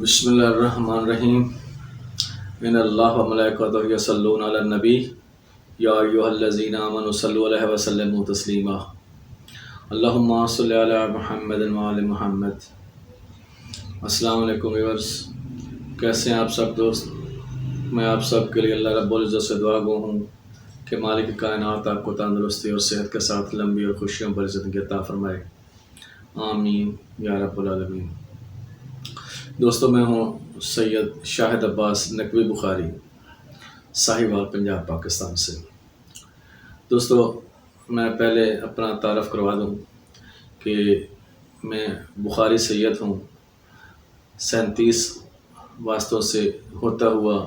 بسم اللہ الرحمن الرحیم ان اللہ و ملائکتہ یصلون علی النبی یا ایھا الذین آمنوا صلوا علیہ وسلموا تسلیما اللہم صلی علی محمد و آل محمد۔ السلام علیکم ویورز، کیسے ہیں آپ سب دوست؟ میں آپ سب کے لیے اللہ رب العزت سے دعا گو ہوں کہ مالک کائنات آپ کو تندرستی اور صحت کے ساتھ لمبی اور خوشیوں بھری زندگی عطا فرمائے، آمین یا رب العالمین۔ دوستو، میں ہوں سید شاہد عباس نقوی بخاری، ساہیوال پنجاب پاکستان سے۔ دوستو، میں پہلے اپنا تعارف کروا دوں کہ میں بخاری سید ہوں۔ 37 واسطوں سے ہوتا ہوا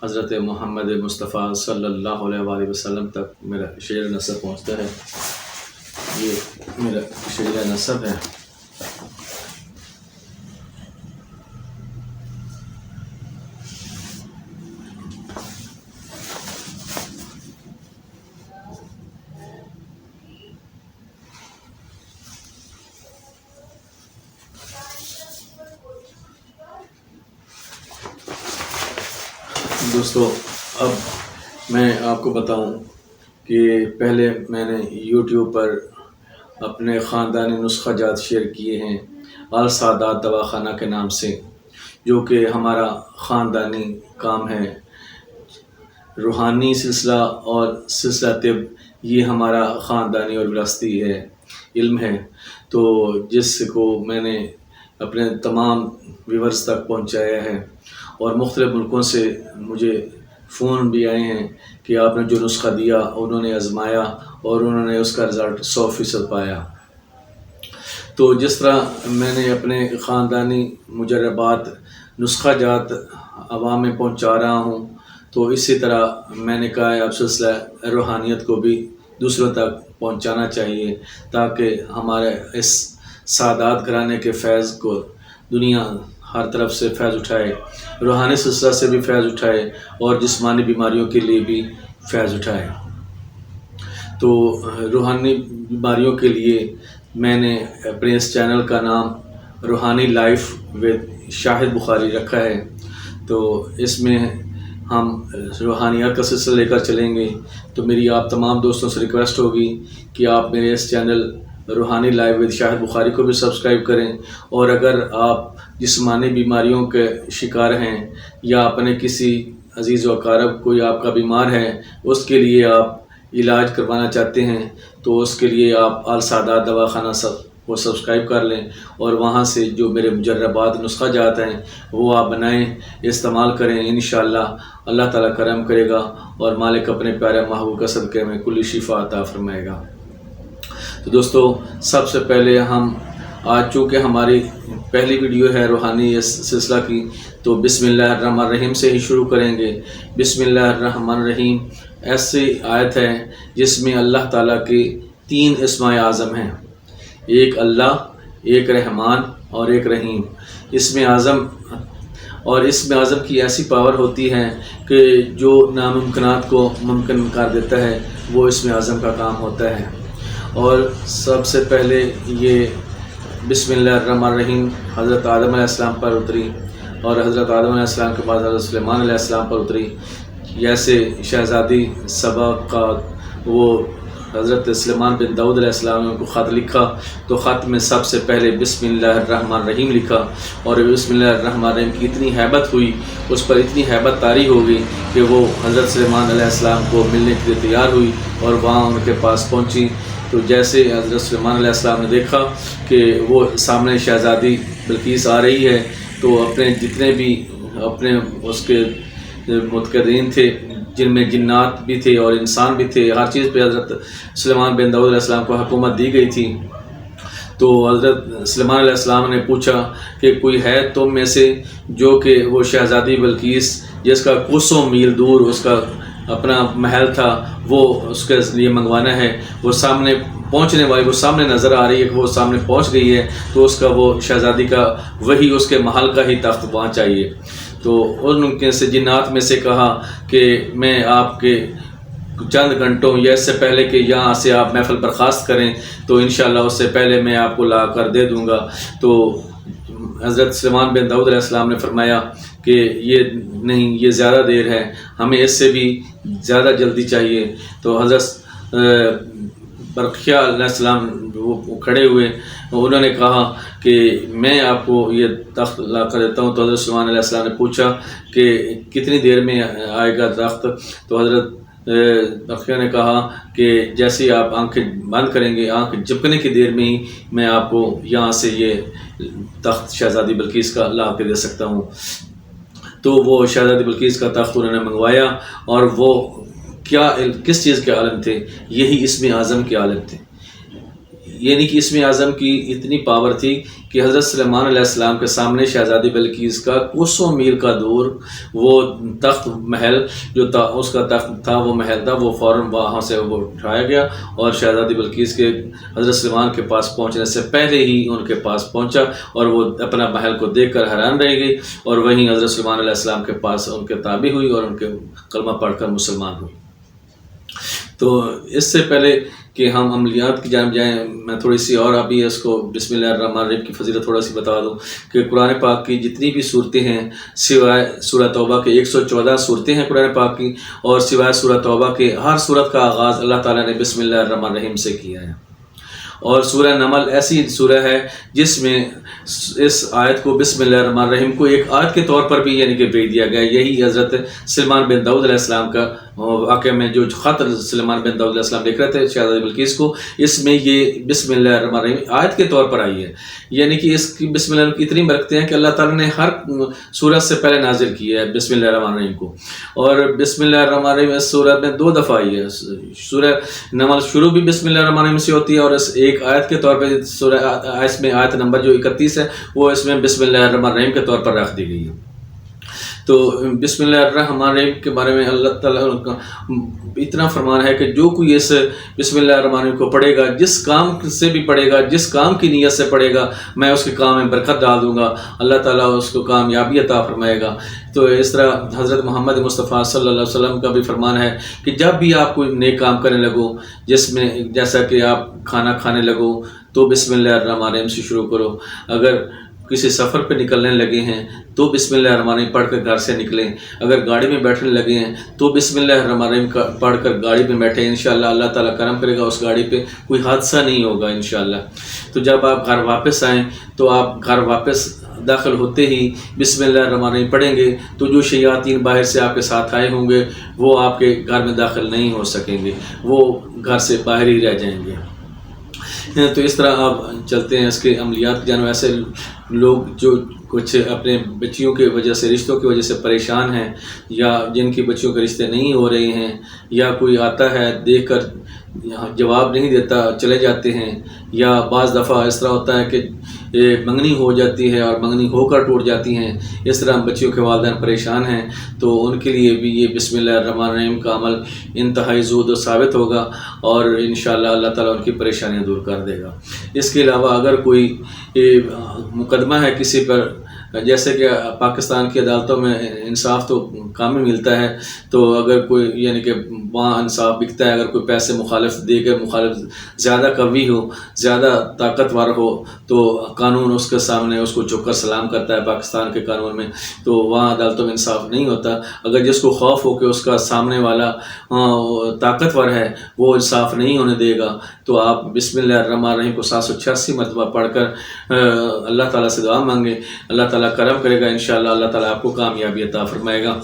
حضرت محمد مصطفیٰ صلی اللہ علیہ وآلہ وسلم تک میرا شجر نسب پہنچتا ہے۔ یہ میرا شجر نسب ہے۔ دوستو، اب میں آپ کو بتاؤں کہ پہلے میں نے یوٹیوب پر اپنے خاندانی نسخہ جات شیئر کیے ہیں السادات دواخانہ کے نام سے، جو کہ ہمارا خاندانی کام ہے۔ روحانی سلسلہ اور سلسلہ طب یہ ہمارا خاندانی اور وراثتی ہے، علم ہے، تو جس کو میں نے اپنے تمام ویورز تک پہنچایا ہے، اور مختلف ملکوں سے مجھے فون بھی آئے ہیں کہ آپ نے جو نسخہ دیا انہوں نے آزمایا اور انہوں نے اس کا رزلٹ 100% پایا۔ تو جس طرح میں نے اپنے خاندانی مجربات نسخہ جات عوام میں پہنچا رہا ہوں، تو اسی طرح میں نے کہا ہے اب سلسلہ روحانیت کو بھی دوسروں تک پہنچانا چاہیے، تاکہ ہمارے اس سادات گھرانے کے فیض کو دنیا ہر طرف سے فیض اٹھائے، روحانی سلسلہ سے بھی فیض اٹھائے اور جسمانی بیماریوں کے لیے بھی فیض اٹھائے۔ تو روحانی بیماریوں کے لیے میں نے اپنے اس چینل کا نام روحانی لائف ود شاہد بخاری رکھا ہے۔ تو اس میں ہم روحانیات کا سلسلہ لے کر چلیں گے۔ تو میری آپ تمام دوستوں سے ریکویسٹ ہوگی کہ آپ میرے اس چینل روحانی لائف ود شاہد بخاری کو بھی سبسکرائب کریں، اور اگر آپ جسمانی بیماریوں کے شکار ہیں یا اپنے کسی عزیز و اقارب کوئی آپ کا بیمار ہے، اس کے لیے آپ علاج کروانا چاہتے ہیں، تو اس کے لیے آپ السادات دواخانہ کو سبسکرائب کر لیں، اور وہاں سے جو میرے مجربات نسخہ جات ہیں وہ آپ بنائیں، استعمال کریں۔ انشاءاللہ اللہ تعالیٰ کرم کرے گا اور مالک اپنے پیارے محبوب کا صدقے میں کلی شفا عطا فرمائے گا۔ تو دوستو، سب سے پہلے ہم آج چونکہ ہماری پہلی ویڈیو ہے روحانی اس سلسلہ کی، تو بسم اللہ الرحمن الرحیم سے ہی شروع کریں گے۔ بسم اللہ الرحمن الرحیم ایسی آیت ہے جس میں اللہ تعالیٰ کے 3 اسماء اعظم ہیں، ایک اللہ، ایک رحمان اور ایک رحیم۔ اسم اعظم کی ایسی پاور ہوتی ہے کہ جو ناممکنات کو ممکن کر دیتا ہے، وہ اسم اعظم کا کام ہوتا ہے۔ اور سب سے پہلے یہ بسم اللہ الرحمن الرحیم حضرت آدم علیہ السلام پر اتری، اور حضرت آدم علیہ السلام کے بعد حضرت سلیمان علیہ السلام پر اتری۔ جیسے شہزادی سبا کا وہ حضرت سلیمان بن داؤد علیہ السلام نے ان کو خط لکھا، تو خط میں سب سے پہلے بسم اللہ الرحمن الرحیم لکھا، اور بسم اللہ الرحمن الرحیم کی اتنی ہیبت ہوئی، اس پر اتنی ہیبت طاری ہو گئی کہ وہ حضرت سلیمان علیہ السلام کو ملنے کے لیے تیار ہوئی اور وہاں ان کے پاس پہنچی۔ تو جیسے حضرت سلیمان علیہ السلام نے دیکھا کہ وہ سامنے شہزادی بلقیس آ رہی ہے، تو اپنے جتنے بھی اپنے اس کے متقدین تھے، جن میں جنات بھی تھے اور انسان بھی تھے، ہر چیز پہ حضرت سلیمان بن داؤد علیہ السلام کو حکومت دی گئی تھی۔ تو حضرت سلیمان علیہ السلام نے پوچھا کہ کوئی ہے تم میں سے جو کہ وہ شہزادی بلقیس جس کا کوسوں میل دور اس کا اپنا محل تھا، وہ اس کے لیے منگوانا ہے، وہ سامنے پہنچنے والی، وہ سامنے نظر آ رہی ہے کہ وہ سامنے پہنچ گئی ہے، تو اس کا وہ شہزادی کا وہی اس کے محل کا ہی تخت وہاں چاہیے۔ تو ان کے سے جنات میں سے کہا کہ میں آپ کے چند گھنٹوں یا اس سے پہلے کہ یہاں سے آپ محفل برخاست کریں تو انشاءاللہ اس سے پہلے میں آپ کو لا کر دے دوں گا۔ تو حضرت سلیمان بن داؤد علیہ السلام نے فرمایا کہ یہ نہیں، یہ زیادہ دیر ہے، ہمیں اس سے بھی زیادہ جلدی چاہیے۔ تو حضرت برقیہ علیہ السلام وہ کھڑے ہوئے، انہوں نے کہا کہ میں آپ کو یہ تخت لا کر دیتا ہوں۔ تو حضرت سلیمان علیہ السلام نے پوچھا کہ کتنی دیر میں آئے گا تخت؟ تو حضرت برقیہ نے کہا کہ جیسے ہی آپ آنکھیں بند کریں گے، آنکھ جھپکنے کی دیر میں ہی میں آپ کو یہاں سے یہ تخت شہزادی بلقیس کا لا کے دے سکتا ہوں۔ تو وہ شہزادی بلقیس کا تخت انہوں نے منگوایا، اور وہ کس چیز کے عالم تھے؟ یہی اسم اعظم کے عالم تھے۔ یعنی کہ اسم اعظم کی اتنی پاور تھی کہ حضرت سلیمان علیہ السلام کے سامنے شہزادی بلقیس کا کوسوں میل کا دور وہ تخت محل جو تھا، اس کا تخت تھا، وہ محل تھا، وہ فوراً وہاں سے وہ اٹھایا گیا اور شہزادی بلقیس کے حضرت سلیمان کے پاس پہنچنے سے پہلے ہی ان کے پاس پہنچا، اور وہ اپنا محل کو دیکھ کر حیران رہ گئی، اور وہیں حضرت سلیمان علیہ السلام کے پاس ان کے تابع ہوئی اور ان کے کلمہ پڑھ کر مسلمان ہوئی۔ تو اس سے پہلے کہ ہم عملیات کی جانب جائیں، میں تھوڑی سی اور ابھی اس کو بسم اللہ الرحمن الرحیم کی فضیلت تھوڑا سی بتا دوں کہ قرآن پاک کی جتنی بھی صورتیں ہیں، سوائے سورہ توبہ کے 114 صورتیں ہیں قرآن پاک کی، اور سوائے سورہ توبہ کے ہر صورت کا آغاز اللہ تعالیٰ نے بسم اللہ الرحمن الرحیم سے کیا ہے۔ اور سورہ نمل ایسی سورہ ہے جس میں اس آیت کو بسم اللہ الرحمن الرحیم کو ایک آیت کے طور پر بھی یعنی کہ بھیج دیا گیا۔ یہی حضرت سلیمان بن داؤد علیہ السلام کا واقعہ میں جو خط سلیمان بن داؤد علیہ السلام لکھ رہے تھے شہزادی بلقیس کو، اس میں یہ بسم اللہ الرحمن الرحیم آیت کے طور پر آئی ہے۔ یعنی کہ اس کی بسم اللہ کی اتنی برکتیں ہیں کہ اللہ تعالیٰ نے ہر سورت سے پہلے نازل کی ہے بسم اللہ الرحمن الرحیم کو، اور بسم اللہ الرحمن الرحیم اس سورت میں 2 دفعہ آئی ہے۔ سورہ نمل شروع بھی بسم اللہ الرحمن الرحیم سے ہوتی ہے، اور اس ایک آیت کے طور پہ سورہ اس میں آیت نمبر جو 31 ہے وہ اس میں بسم اللہ الرحمن الرحیم کے طور پر رکھ دی گئی ہے۔ تو بسم اللہ الرحمن الرحیم کے بارے میں اللہ تعالیٰ کا اتنا فرمان ہے کہ جو کوئی اس بسم اللہ الرحمن الرحیم کو پڑھے گا، جس کام سے بھی پڑھے گا، جس کام کی نیت سے پڑھے گا، میں اس کے کام میں برکت ڈال دوں گا، اللہ تعالیٰ اس کو کامیابی عطا فرمائے گا۔ تو اس طرح حضرت محمد مصطفیٰ صلی اللہ علیہ وسلم کا بھی فرمان ہے کہ جب بھی آپ کوئی نیک کام کرنے لگو، جس میں جیسا کہ آپ کھانا کھانے لگو تو بسم اللہ الرحمن الرحیم سے شروع کرو، اگر کسی سفر پہ نکلنے لگے ہیں تو بسم اللہ الرحمن الرحیم پڑھ کر گھر سے نکلیں، اگر گاڑی میں بیٹھنے لگے ہیں تو بسم اللہ الرحمن الرحیم پڑھ کر گاڑی میں بیٹھیں، انشاءاللہ اللہ تعالیٰ کرم کرے گا، اس گاڑی پہ کوئی حادثہ نہیں ہوگا انشاءاللہ۔ تو جب آپ گھر واپس آئیں تو آپ گھر واپس داخل ہوتے ہی بسم اللہ الرحمن الرحیم پڑھیں گے تو جو شیاطین باہر سے آپ کے ساتھ آئے ہوں گے وہ آپ کے گھر میں داخل نہیں ہو سکیں گے، وہ گھر سے باہر ہی رہ جائیں گے۔ تو اس طرح آپ چلتے ہیں اس کے عملیات کی جانب۔ ایسے لوگ جو کچھ اپنے بچیوں کی وجہ سے، رشتوں کی وجہ سے پریشان ہیں، یا جن کی بچیوں کے رشتے نہیں ہو رہے ہیں، یا کوئی آتا ہے دیکھ کر جواب نہیں دیتا چلے جاتے ہیں، یا بعض دفعہ اس طرح ہوتا ہے کہ منگنی ہو جاتی ہے اور منگنی ہو کر ٹوٹ جاتی ہیں، اس طرح بچیوں کے والدین پریشان ہیں، تو ان کے لیے بھی یہ بسم اللہ الرحمن الرحیم کا عمل انتہائی زود و ثابت ہوگا، اور انشاءاللہ اللہ تعالیٰ ان کی پریشانیاں دور کر دے گا۔ اس کے علاوہ اگر کوئی مقدمہ ہے کسی پر، جیسے کہ پاکستان کی عدالتوں میں انصاف تو کام ہی ملتا ہے، تو اگر کوئی یعنی کہ وہاں انصاف بکتا ہے، اگر کوئی پیسے مخالف دے کر، مخالف زیادہ قوی ہو، زیادہ طاقتور ہو، تو قانون اس کے سامنے اس کو جھک کر سلام کرتا ہے پاکستان کے قانون میں، تو وہاں عدالتوں میں انصاف نہیں ہوتا۔ اگر جس کو خوف ہو کہ اس کا سامنے والا طاقتور ہے وہ انصاف نہیں ہونے دے گا، تو آپ بسم اللہ الرحمن الرحیم کو 786 مرتبہ پڑھ کر اللہ تعالیٰ سے دعا مانگیں، اللہ تعالیٰ کرم کرے گا، انشاءاللہ اللہ تعالیٰ آپ کو کامیابی عطا فرمائے گا۔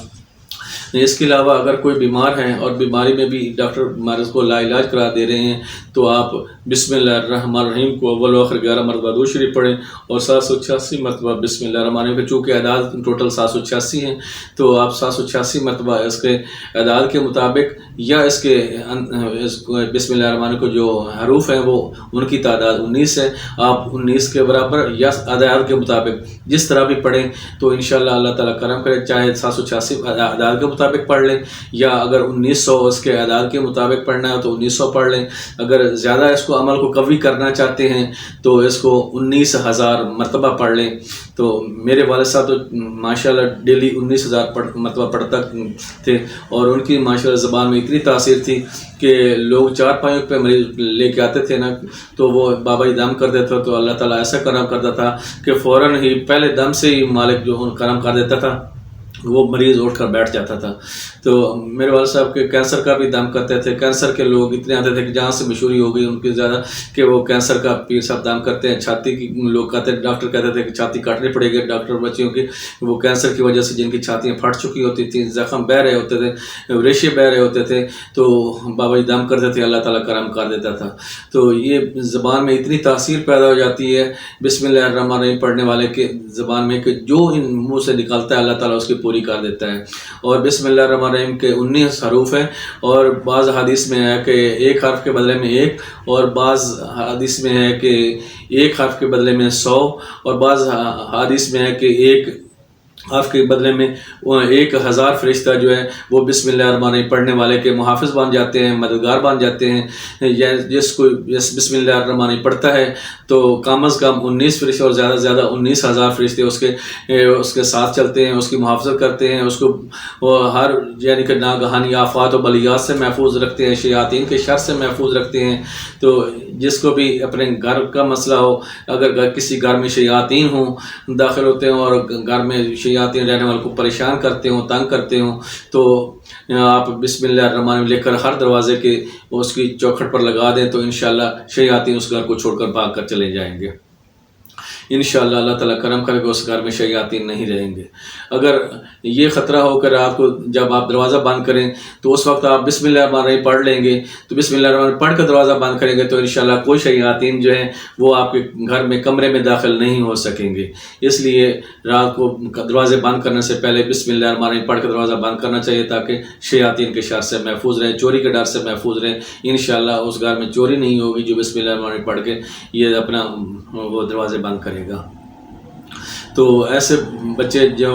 اس کے علاوہ اگر کوئی بیمار ہیں اور بیماری میں بھی ڈاکٹر مریض کو لا علاج کرا دے رہے ہیں، تو آپ بسم اللہ الرحمن الرحیم کو اول و آخر 11 مرتبہ درود شریف پڑھیں، اور 786 مرتبہ بسم اللہ الرحمن الرحیم، چونکہ اعداد ٹوٹل 786 ہیں، تو آپ 786 مرتبہ اس کے اعداد کے مطابق، یا اس کے بسم اللہ الرحمن الرحیم کو جو حروف ہیں وہ ان کی تعداد 19 ہے، آپ 19 کے برابر یا اعداد کے مطابق جس طرح بھی پڑھیں تو انشاءاللہ اللہ تعالیٰ کرم کرے، چاہے 786 اعداد کے مطابق مطابق پڑھ لیں، یا اگر 1900 اس کے اعداد کے مطابق پڑھنا ہے تو 1900 پڑھ لیں. اگر زیادہ اس کو عمل کو قوی کرنا چاہتے ہیں تو اس کو 19,000 مرتبہ پڑھ لیں. تو میرے والد صاحب تو ماشاءاللہ ڈیلی 19,000 مرتبہ پڑھتا تھے، اور ان کی ماشاءاللہ زبان میں اتنی تاثیر تھی کہ لوگ چارپائیوں پہ مریض لے کے آتے تھے نا، تو وہ بابا جی دم کر دیتا تو اللہ تعالیٰ ایسا کرم کرتا تھا کہ فوراً ہی پہلے دم سے ہی مالک جو کرم کر دیتا تھا، وہ مریض اٹھ کر بیٹھ جاتا تھا. تو میرے والد صاحب کے کینسر کا بھی دم کرتے تھے. کینسر کے لوگ اتنے آتے تھے کہ جہاں سے مشہوری ہو گئی ان کی زیادہ کہ وہ کینسر کا پیر صاحب دم کرتے ہیں. چھاتی کی لوگ کہتے ہیں، ڈاکٹر کہتے تھے کہ چھاتی کاٹنی پڑے گی ڈاکٹر بچیوں کی، وہ کینسر کی وجہ سے جن کی چھاتیاں پھٹ چکی ہوتی تھیں، زخم بہہ رہے ہوتے تھے، ریشے بہہ رہے ہوتے تھے، تو بابا جی دم کرتے تھے، اللہ تعالیٰ کرم کر دیتا تھا. تو یہ زبان میں اتنی تاثیر پیدا ہو جاتی ہے بسم اللہ الرحمن الرحیم پڑھنے والے کے زبان میں کہ جو ان منہ سے نکالتا ہے اللہ تعالیٰ اس کی پوری کر دیتا ہے. اور بسم اللہ الرحمن الرحیم کے 19 حروف ہیں، اور بعض حدیث میں ہے کہ ایک حرف کے بدلے میں ایک، اور بعض حدیث میں ہے کہ ایک حرف کے بدلے میں 100، اور بعض حدیث میں ہے کہ ایک حرف کے بدلے میں 1000 فرشتہ جو ہے وہ بسم اللہ الرحمن الرحیم پڑھنے والے کے محافظ بن جاتے ہیں، مددگار بن جاتے ہیں. جس بسم اللہ الرحمن الرحیم پڑھتا ہے تو کم از کم 19 فرشتے اور زیادہ سے زیادہ 19,000 فرشتے اس کے ساتھ چلتے ہیں، اس کی محافظت کرتے ہیں، اس کو ہر یعنی کہ ناگہانی آفات و بلیات سے محفوظ رکھتے ہیں، شیاطین کے شر سے محفوظ رکھتے ہیں. تو جس کو بھی اپنے گھر کا مسئلہ ہو، اگر کسی گھر میں شیاطین ہوں داخل ہوتے ہیں اور گھر میں شیاطین رہنے والوں کو پریشان کرتے ہوں، تنگ کرتے ہوں، تو آپ بسم اللہ الرحمن الرحیم لے کر ہر دروازے کے اس کی چوکھٹ پر لگا دیں تو انشاءاللہ شیاطین اس گھر کو چھوڑ کر بھاگ کر چلے جائیں گے. انشاءاللہ اللہ تعالیٰ کرم کرے گا، اس گھر میں شیاطین نہیں رہیں گے. اگر یہ خطرہ ہو کر رات کو جب آپ دروازہ بند کریں تو اس وقت آپ بسم اللہ الرحمن الرحیم پڑھ لیں گے، تو بسم اللہ الرحمن الرحیم پڑھ کر دروازہ بند کریں گے تو انشاءاللہ کوئی شیاطین جو ہیں وہ آپ کے گھر میں کمرے میں داخل نہیں ہو سکیں گے. اس لیے رات کو دروازے بند کرنے سے پہلے بسم اللہ الرحمن الرحیم پڑھ کر دروازہ بند کرنا چاہیے تاکہ شیاطین کے شر سے محفوظ رہیں، چوری کے ڈر سے محفوظ رہیں. انشاءاللہ اس گھر میں چوری نہیں ہوگی جو بسم اللہ الرحمن الرحیم پڑھ کے یہ اپنا وہ دروازے بند کرے گا. تو ایسے بچے جو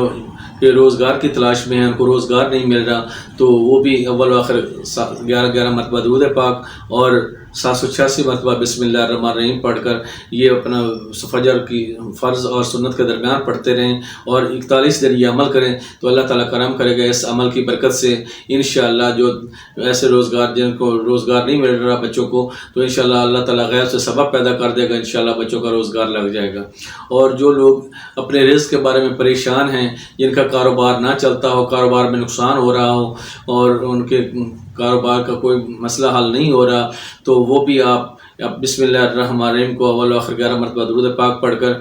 کہ روزگار کی تلاش میں ہیں، ان کو روزگار نہیں مل رہا، تو وہ بھی اول و آخر 11 مرتبہ درود پاک اور 786 مرتبہ بسم اللہ الرحمن الرحیم پڑھ کر یہ اپنا فجر کی فرض اور سنت کے درمیان پڑھتے رہیں اور 41 دن یہ عمل کریں تو اللہ تعالیٰ کرم کرے گا. اس عمل کی برکت سے انشاءاللہ جو ایسے روزگار جن کو روزگار نہیں مل رہا بچوں کو، تو انشاءاللہ اللہ تعالیٰ غیر سے سبب پیدا کر دے گا، انشاءاللہ بچوں کا روزگار لگ جائے گا. اور جو لوگ اپنے رزق کے بارے میں پریشان ہیں، جن کا کاروبار نہ چلتا ہو، کاروبار میں نقصان ہو رہا ہو اور ان کے کاروبار کا کوئی مسئلہ حل نہیں ہو رہا، تو وہ بھی آپ بسم اللہ الرحمن الرحیم کو اول آخر 11 مرتبہ درود پاک پڑھ کر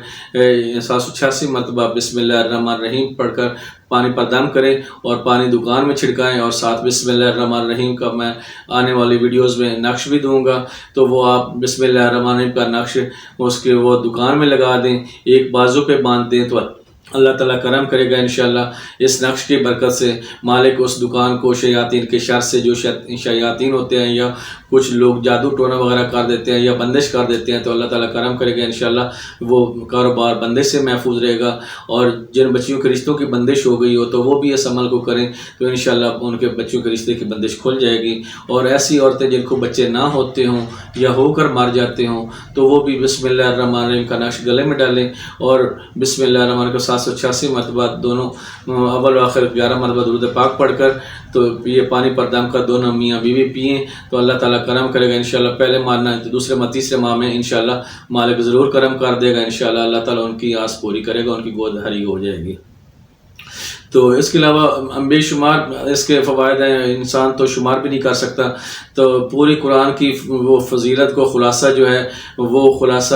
786 مرتبہ بسم اللہ الرحمن الرحیم پڑھ کر پانی پر دم کریں اور پانی دکان میں چھڑکائیں. اور ساتھ بسم اللہ الرحمن الرحیم کا میں آنے والی ویڈیوز میں نقش بھی دوں گا، تو وہ آپ بسم اللہ الرحمن الرحیم کا نقش اس کے وہ دکان میں لگا دیں، ایک بازو پہ باندھ دیں، تو اللہ تعالیٰ کرم کرے گا. انشاءاللہ اس نقش کی برکت سے مالک اس دکان کو شیاطین کے شر سے، جو شیاطین ہوتے ہیں یا کچھ لوگ جادو ٹونا وغیرہ کر دیتے ہیں یا بندش کر دیتے ہیں، تو اللہ تعالیٰ کرم کرے گا. انشاءاللہ وہ کاروبار بندش سے محفوظ رہے گا. اور جن بچیوں کے رشتوں کی بندش ہو گئی ہو تو وہ بھی اس عمل کو کریں تو انشاءاللہ ان کے بچوں کے رشتے کی بندش کھل جائے گی. اور ایسی عورتیں جن کو بچے نہ ہوتے ہوں یا ہو کر مر جاتے ہوں تو وہ بھی بسم اللہ الرحمن الرحیم کا نقش گلے میں ڈالیں اور بسم اللہ الرحمن الرحیم کا 786 مرتبہ دونوں اول و آخر 11 مرتبہ درود پاک پڑھ کر تو یہ پانی پر دم کر دونوں میاں بیوی پئیں تو اللہ تعالیٰ کرم کرے گا. انشاءاللہ پہلے مارنا ہے تو دوسرے ماہ تیسرے ماہ میں انشاءاللہ مالک ضرور کرم کر دے گا. انشاءاللہ اللہ تعالیٰ ان کی آس پوری کرے گا، ان کی گود ہری ہو جائے گی. تو اس کے علاوہ بے شمار اس کے فوائد ہیں، انسان تو شمار بھی نہیں کر سکتا. تو پوری قرآن کی وہ فضیلت کو خلاصہ جو ہے وہ خلاصہ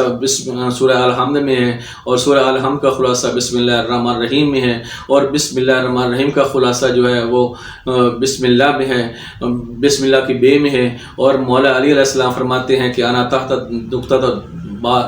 سورہ الحمد میں ہے، اور سورہ الحمد کا خلاصہ بسم اللہ الرحمن الرحیم میں ہے، اور بسم اللہ الرحمن الرحیم کا خلاصہ جو ہے وہ بسم اللہ میں ہے، بسم اللہ کی بے میں ہے. اور مولا علی علیہ السلام فرماتے ہیں کہ انا تحت نقطۃ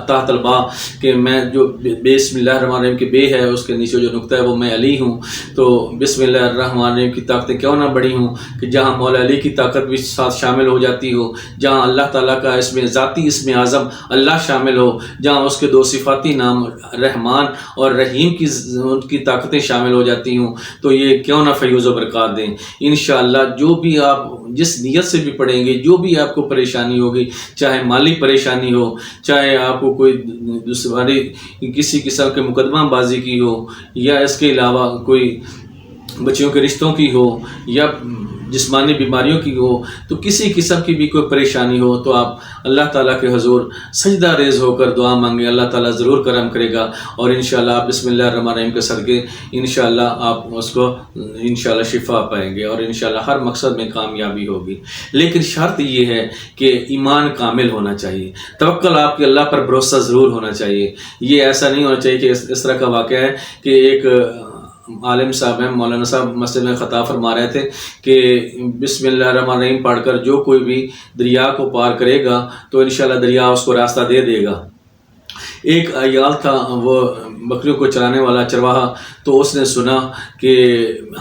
تحت البا کہ میں جو بسم اللہ الرحمن الرحیم کی بے ہے اس کے نیچے جو نقطہ ہے وہ میں علی ہوں، تو بسم اللہ الرحمن الرحیم کی طاقتیں کیوں نہ بڑی ہوں کہ جہاں مولا علی کی طاقت بھی ساتھ شامل ہو جاتی ہو، جہاں اللہ تعالیٰ کا ذاتی اسم اعظم اللہ شامل ہو، جہاں اس کے 2 صفاتی نام رحمان اور رحیم ان کی طاقتیں شامل ہو جاتی ہوں، تو یہ کیوں نہ فیوز و برکات دیں انشاءاللہ۔ جو بھی آپ جس نیت سے بھی پڑھیں گے، جو بھی آپ کو پریشانی ہوگی، چاہے مالی پریشانی ہو، چاہے آپ کو کوئی دوسری کسی قسم کے مقدمہ بازی کی ہو، یا اس کے علاوہ کوئی بچیوں کے رشتوں کی ہو، یا جسمانی بیماریوں کی ہو، تو کسی قسم کی بھی کوئی پریشانی ہو تو آپ اللہ تعالیٰ کے حضور سجدہ ریز ہو کر دعا مانگیں، اللہ تعالیٰ ضرور کرم کرے گا، اور انشاءاللہ آپ بسم اللہ الرحمن الرحیم کے صدقے انشاءاللہ آپ اس کو انشاءاللہ شفا پائیں گے، اور انشاءاللہ ہر مقصد میں کامیابی ہوگی۔ لیکن شرط یہ ہے کہ ایمان کامل ہونا چاہیے، توکل آپ کے اللہ پر بھروسہ ضرور ہونا چاہیے۔ یہ ایسا نہیں ہونا چاہیے کہ اس طرح کا واقعہ ہے کہ ایک عالم صاحب ہیں، مولانا صاحب مسجد میں خطاب فرما رہے تھے کہ بسم اللہ الرحمن الرحیم پڑھ کر جو کوئی بھی دریا کو پار کرے گا تو انشاءاللہ دریا اس کو راستہ دے دے گا۔ ایک عیال تھا، وہ بکریوں کو چرانے والا چرواہا، تو اس نے سنا کہ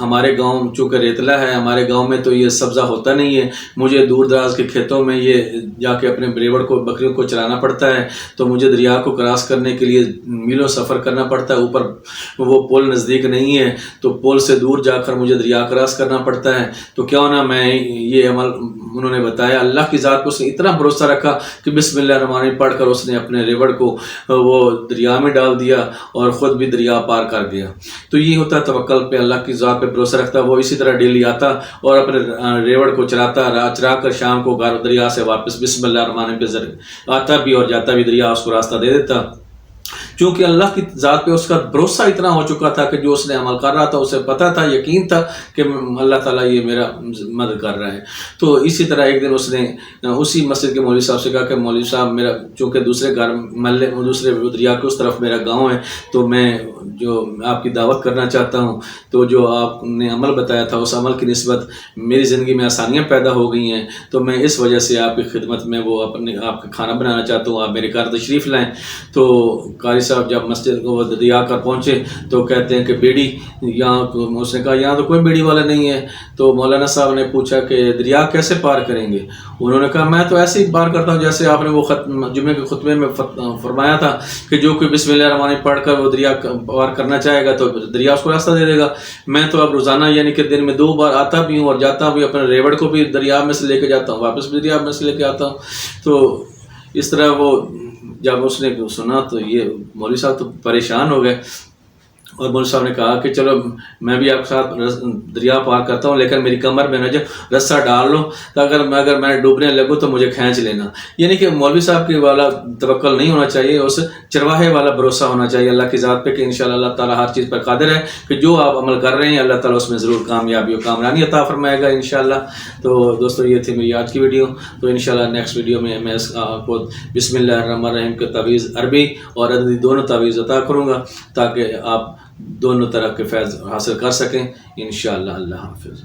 ہمارے گاؤں چونکہ ریتلا ہے، ہمارے گاؤں میں تو یہ سبزہ ہوتا نہیں ہے، مجھے دور دراز کے کھیتوں میں یہ جا کے اپنے ریوڑ کو بکریوں کو چرانا پڑتا ہے، تو مجھے دریا کو کراس کرنے کے لیے میلوں سفر کرنا پڑتا ہے، اوپر وہ پول نزدیک نہیں ہے تو پول سے دور جا کر مجھے دریا کراس کرنا پڑتا ہے، تو کیوں نہ میں یہ عمل انہوں نے بتایا۔ اللہ کی ذات کو اس نے اتنا بھروسہ رکھا کہ بسم اللہ الرحمن الرحیم پڑھ کر اس نے اپنے ریوڑ کو وہ دریا میں ڈال دیا اور خود بھی دریا پار کر گیا۔ تو یہ ہوتا ہے توکل پہ، اللہ کی ذات پہ بھروسہ رکھتا۔ وہ اسی طرح ڈیلی آتا اور اپنے ریوڑ کو چرا کر شام کو دریا سے واپس بسم اللہ الرحمن الرحیم پہ آتا بھی اور جاتا بھی، دریا اس کو راستہ دے دیتا، چونکہ اللہ کی ذات پہ اس کا بھروسہ اتنا ہو چکا تھا کہ جو اس نے عمل کر رہا تھا اسے پتہ تھا، یقین تھا کہ اللہ تعالیٰ یہ میرا مدد کر رہا ہے۔ تو اسی طرح ایک دن اس نے اسی مسجد کے مولوی صاحب سے کہا کہ مولوی صاحب میرا چونکہ دوسرے گھر محلے دوسرے دریا کے اس طرف میرا گاؤں ہے، تو میں جو آپ کی دعوت کرنا چاہتا ہوں، تو جو آپ نے عمل بتایا تھا اس عمل کی نسبت میری زندگی میں آسانیاں پیدا ہو گئی ہیں، تو میں اس وجہ سے آپ کی خدمت میں وہ آپ کا کھانا بنانا چاہتا ہوں، آپ میرے گھر تشریف لائیں۔ تو قاری صاحب جب مسجد کو دریا کر پہنچے تو کہتے ہیں کہ بیڑی یہاں، اس نے کہا یہاں تو کوئی بیڑی والا نہیں ہے۔ تو مولانا صاحب نے پوچھا کہ دریا کیسے پار کریں گے؟ انہوں نے کہا میں تو ایسے ہی پار کرتا ہوں جیسے آپ نے وہ جمعے کے خطبے میں فرمایا تھا کہ جو کوئی بسم اللہ الرحمن الرحیم پڑھ کر وہ دریا پار کرنا چاہے گا تو دریا اس کو راستہ دے دے گا۔ میں تو اب روزانہ یعنی کہ دن میں 2 بار آتا بھی ہوں اور جاتا بھی، اپنے ریوڑ کو بھی دریا میں سے لے کے جاتا ہوں، واپس بھی دریا میں سے لے کے آتا ہوں۔ تو اس طرح وہ جب اس نے سنا تو یہ مولوی صاحب تو پریشان ہو گئے، اور مولوی صاحب نے کہا کہ چلو میں بھی آپ کے ساتھ دریا پار کرتا ہوں، لیکن میری کمر میں نہ جو رسہ ڈال لو تو اگر میں ڈوبنے لگوں تو مجھے کھینچ لینا۔ یعنی کہ مولوی صاحب کے والا توکل نہیں ہونا چاہیے، اس چرواہے والا بھروسہ ہونا چاہیے اللہ کی ذات پہ کہ انشاءاللہ اللہ تعالیٰ ہر چیز پر قادر ہے، کہ جو آپ عمل کر رہے ہیں اللہ تعالیٰ اس میں ضرور کامیابی و کامرانی عطا فرمائے گا انشاءاللہ۔ تو دوستو یہ تھی میری آج کی ویڈیو، تو انشاءاللہ نیکسٹ ویڈیو میں میں آپ کو بسم اللہ الرحمن الرحیم کے تعویذ عربی اور عددی دونوں تعویذ عطا کروں گا تاکہ آپ دونوں طرح کے فیض حاصل کر سکیں انشاءاللہ۔ اللہ حافظ۔